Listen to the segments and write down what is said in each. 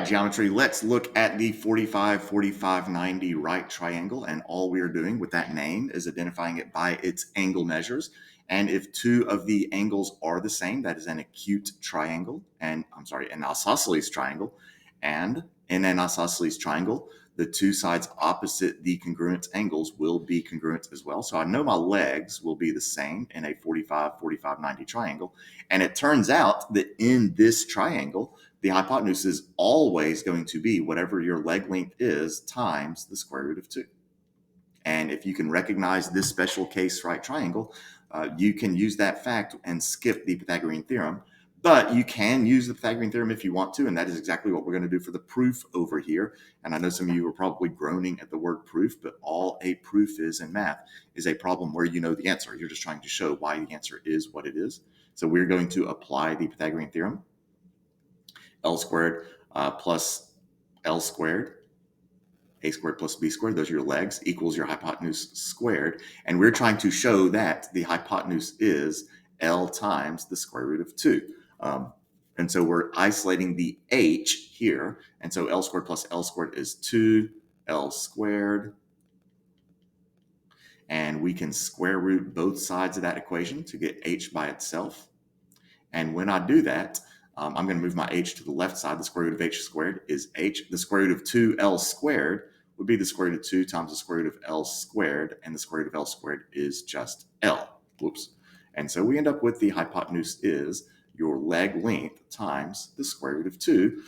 right, geometry, let's look at the 45, 45, 90 right triangle. And all we are doing with that name is identifying it by its angle measures. And if two of the angles are the same, that is an acute triangle, an isosceles triangle. And in an isosceles triangle, the two sides opposite the congruent angles will be congruent as well. So I know my legs will be the same in a 45, 45, 90 triangle. And it turns out that in this triangle, the hypotenuse is always going to be whatever your leg length is times the square root of 2. And if you can recognize this special case right triangle, you can use that fact and skip the Pythagorean theorem. But you can use the Pythagorean theorem if you want to, and that is exactly what we're going to do for the proof over here. And I know some of you are probably groaning at the word proof, but all a proof is in math is a problem where you know the answer. You're just trying to show why the answer is what it is. So we're going to apply the Pythagorean theorem. L squared plus L squared, A squared plus B squared, those are your legs, equals your hypotenuse squared. And we're trying to show that the hypotenuse is L times the square root of 2. And so we're isolating the H here. And so L squared plus L squared is 2L squared. And we can square root both sides of that equation to get H by itself. And when I do that, I'm going to move my H to the left side. The square root of H squared is H. The square root of 2L squared would be the square root of 2 times the square root of L squared. And the square root of L squared is just L. Whoops. And so we end up with the hypotenuse is your leg length times the square root of 2.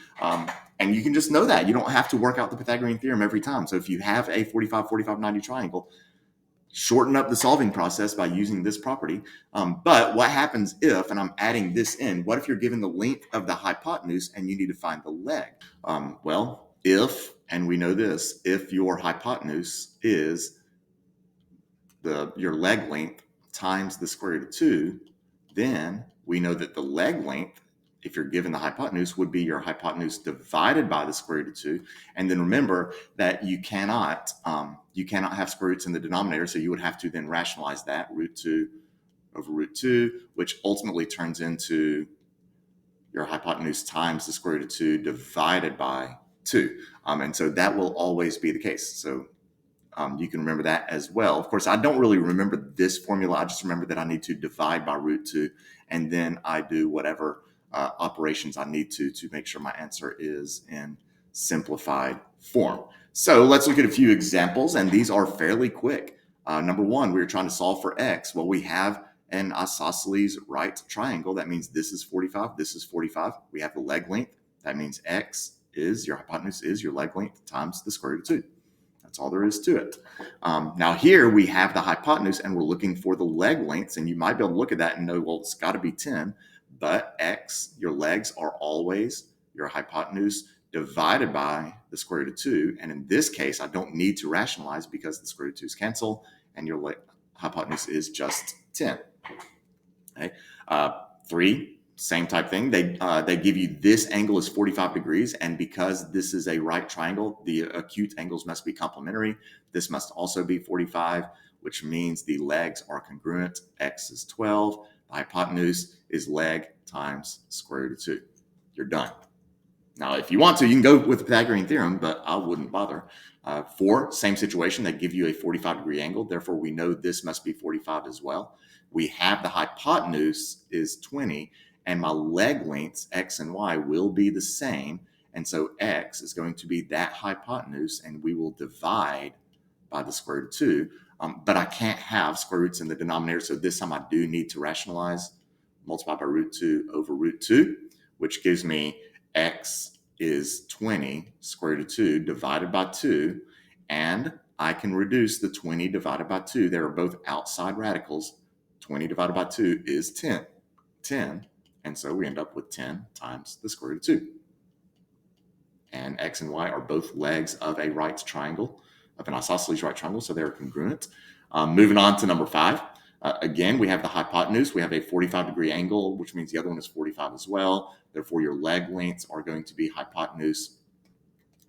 And you can just know that. You don't have to work out the Pythagorean theorem every time. So if you have a 45, 45, 90 triangle, shorten up the solving process by using this property. But what happens if, and I'm adding this in, what if you're given the length of the hypotenuse and you need to find the leg? Well, if, and we know this, if your hypotenuse is your leg length times the square root of 2, then we know that the leg length, if you're given the hypotenuse, would be your hypotenuse divided by the square root of 2. And then remember that you cannot have square roots in the denominator, so you would have to then rationalize that, root 2 over root 2, which ultimately turns into your hypotenuse times the square root of 2 divided by 2. And so that will always be the case. So you can remember that as well. Of course, I don't really remember this formula. I just remember that I need to divide by root 2, and then I do whatever operations I need to make sure my answer is in simplified form. So let's look at a few examples, and these are fairly quick. Number one, we're trying to solve for x. Well, we have an isosceles right triangle. That means this is 45, this is 45. We have the leg length. That means x is, your hypotenuse is your leg length times the square root of 2. That's all there is to it. Now here we have the hypotenuse and we're looking for the leg lengths, and you might be able to look at that and know, well, it's got to be 10. But x, your legs are always your hypotenuse divided by the square root of 2. And in this case, I don't need to rationalize because the square root of 2's cancel and your hypotenuse is just 10. Okay. 3, same type thing. They give you this angle is 45 degrees. And because this is a right triangle, the acute angles must be complementary. This must also be 45, which means the legs are congruent. X is 12. The hypotenuse is leg times square root of 2. You're done. Now, if you want to, you can go with the Pythagorean theorem, but I wouldn't bother. 4, same situation. They give you a 45-degree angle. Therefore, we know this must be 45 as well. We have the hypotenuse is 20, and my leg lengths, x and y, will be the same. And so x is going to be that hypotenuse, and we will divide by the square root of 2. But I can't have square roots in the denominator, so this time I do need to rationalize, multiply by root 2 over root 2, which gives me x is 20 square root of 2 divided by 2, and I can reduce the 20 divided by 2. They are both outside radicals. 20 divided by 2 is 10. And so we end up with 10 times the square root of 2. And x and y are both legs of a right triangle, of an isosceles right triangle, so they're congruent. Moving on to number 5. Again, we have the hypotenuse. We have a 45-degree angle, which means the other one is 45 as well. Therefore, your leg lengths are going to be hypotenuse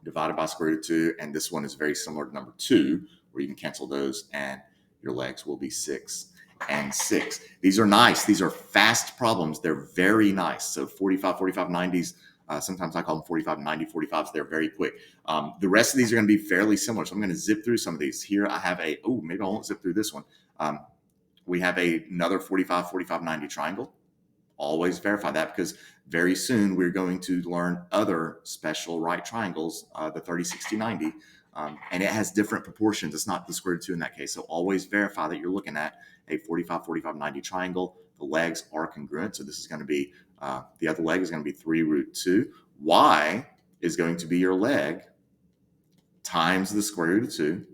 divided by square root of 2. And this one is very similar to number 2, where you can cancel those, and your legs will be 6 and 6. These are nice. These are fast problems. They're very nice. So 45, 45, 90s Sometimes I call them 45, 90, 45s. They're very quick. The rest of these are going to be fairly similar. So I'm going to zip through some of these. Here I have maybe I won't zip through this one. We have another 45, 45, 90 triangle. Always verify that, because very soon we're going to learn other special right triangles, the 30, 60, 90, and it has different proportions. It's not the square root of 2 in that case. So always verify that you're looking at a 45, 45, 90 triangle. The legs are congruent. So this is going to be, the other leg is going to be 3 root 2. Y is going to be your leg times the square root of 2.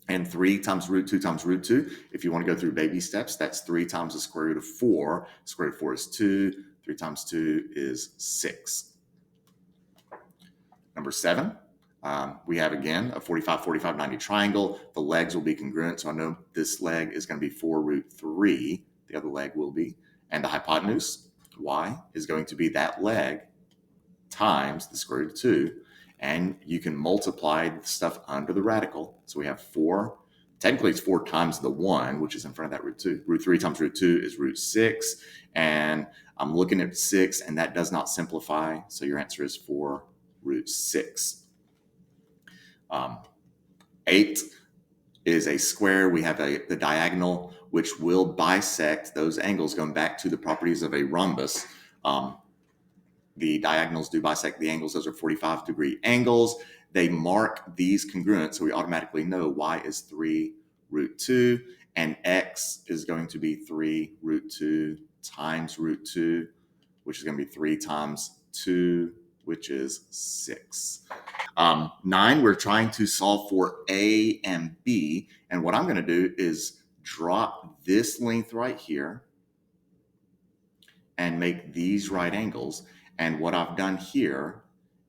And 3 times root 2 times root 2. If you want to go through baby steps, that's 3 times the square root of 4. Square root of 4 is 2. 3 times 2 is 6. Number 7, we have again a 45, 45, 90 triangle. The legs will be congruent. So I know this leg is going to be 4 root 3. The other leg will be. And the hypotenuse, y, is going to be that leg times the square root of 2. And you can multiply the stuff under the radical. So we have 4. Technically, it's 4 times the 1, which is in front of that root 2. Root 3 times root 2 is root 6. And I'm looking at 6, and that does not simplify. So your answer is 4 root 6. 8 is a square. We have the diagonal, which will bisect those angles, going back to the properties of a rhombus. The diagonals do bisect the angles. Those are 45-degree angles. They mark these congruent, so we automatically know y is 3 root 2, and x is going to be 3 root 2 times root 2, which is going to be 3 times 2, which is 6. 9, we're trying to solve for A and B, and what I'm going to do is drop this length right here and make these right angles. And what I've done here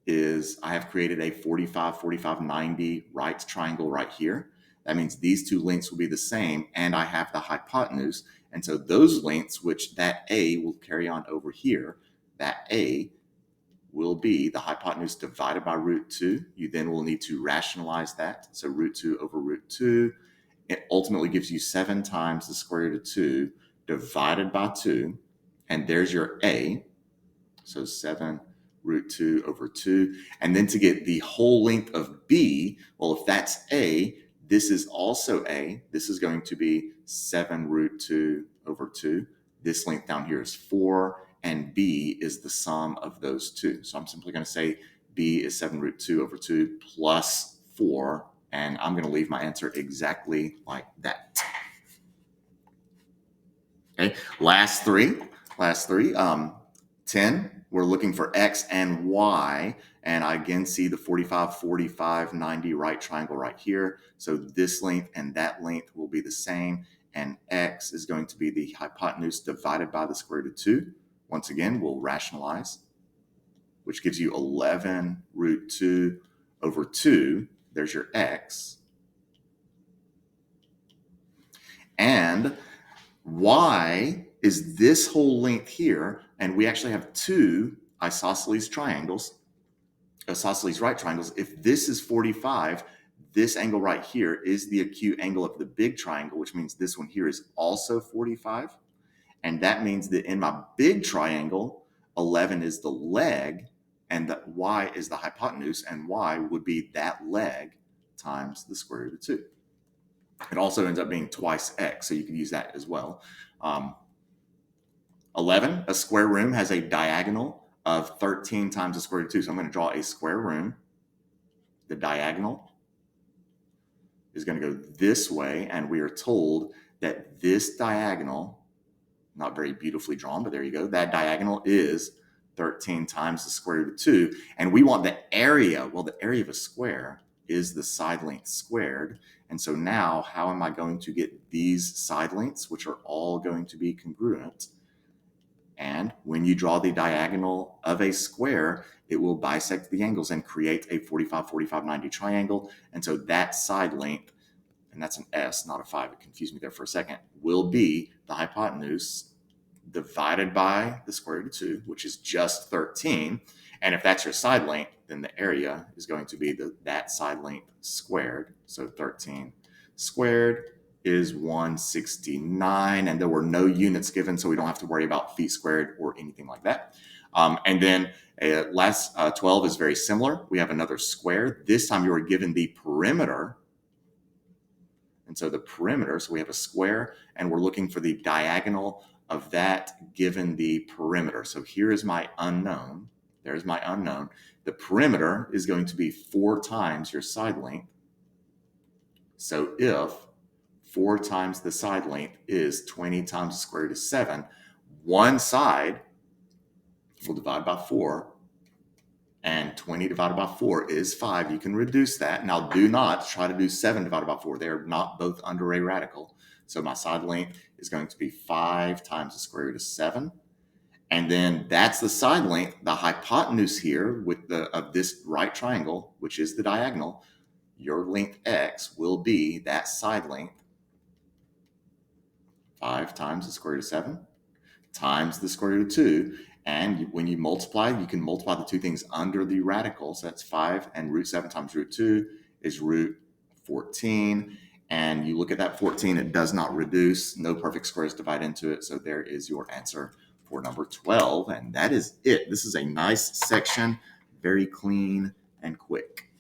is I have created a 45, 45, 90 right triangle right here. That means these two lengths will be the same, and I have the hypotenuse. And so those lengths, which that A will carry on over here, that A will be the hypotenuse divided by root 2. You then will need to rationalize that. So root 2 over root 2. It ultimately gives you 7 times the square root of 2 divided by 2. And there's your A. So 7 root 2 over 2. And then to get the whole length of B, well, if that's A, this is also A. This is going to be 7 root 2 over 2. This length down here is 4, and B is the sum of those two. So I'm simply going to say B is 7 root 2 over 2 plus 4, and I'm going to leave my answer exactly like that. Okay, last three. 10, we're looking for X and Y, and I again see the 45, 45, 90 right triangle right here. So this length and that length will be the same, and X is going to be the hypotenuse divided by the square root of 2. Once again, we'll rationalize, which gives you 11 root 2 over 2. There's your X. And Y is this whole length here, and we actually have 2 isosceles triangles, isosceles right triangles. If this is 45, this angle right here is the acute angle of the big triangle, which means this one here is also 45. And that means that in my big triangle, 11 is the leg, and that Y is the hypotenuse, and Y would be that leg times the square root of 2. It also ends up being twice X, so you can use that as well. 11, a square room has a diagonal of 13 times the square root of 2. So I'm going to draw a square room. The diagonal is going to go this way, and we are told that this diagonal, not very beautifully drawn, but there you go, that diagonal is 13 times the square root of 2. And we want the area. Well, the area of a square is the side length squared. And so now, how am I going to get these side lengths, which are all going to be congruent? And when you draw the diagonal of a square, it will bisect the angles and create a 45, 45, 90 triangle. And so that side length, and that's an S, not a 5, it confused me there for a second, will be the hypotenuse divided by the square root of 2, which is just 13. And if that's your side length, then the area is going to be that side length squared. So 13 squared is 169, and there were no units given, so we don't have to worry about feet squared or anything like that. And then last 12 is very similar. We have another square. This time you are given the perimeter. And so the perimeter, so we have a square, and we're looking for the diagonal of that given the perimeter. So here is my unknown. There's my unknown. The perimeter is going to be 4 times your side length. So if 4 times the side length is 20 times the square root of 7, one side will divide by 4, and 20 divided by 4 is 5. You can reduce that. Now, do not try to do 7 divided by 4. They are not both under a radical. So my side length is going to be 5 times the square root of 7. And then that's the side length. The hypotenuse here with of this right triangle, which is the diagonal, your length x will be that side length, 5 times the square root of 7 times the square root of 2. And when you multiply, you can multiply the two things under the radical. So that's 5, and root 7 times root 2 is root 14. And you look at that 14, it does not reduce. No perfect squares divide into it. So there is your answer for number 12. And that is it. This is a nice section, very clean and quick.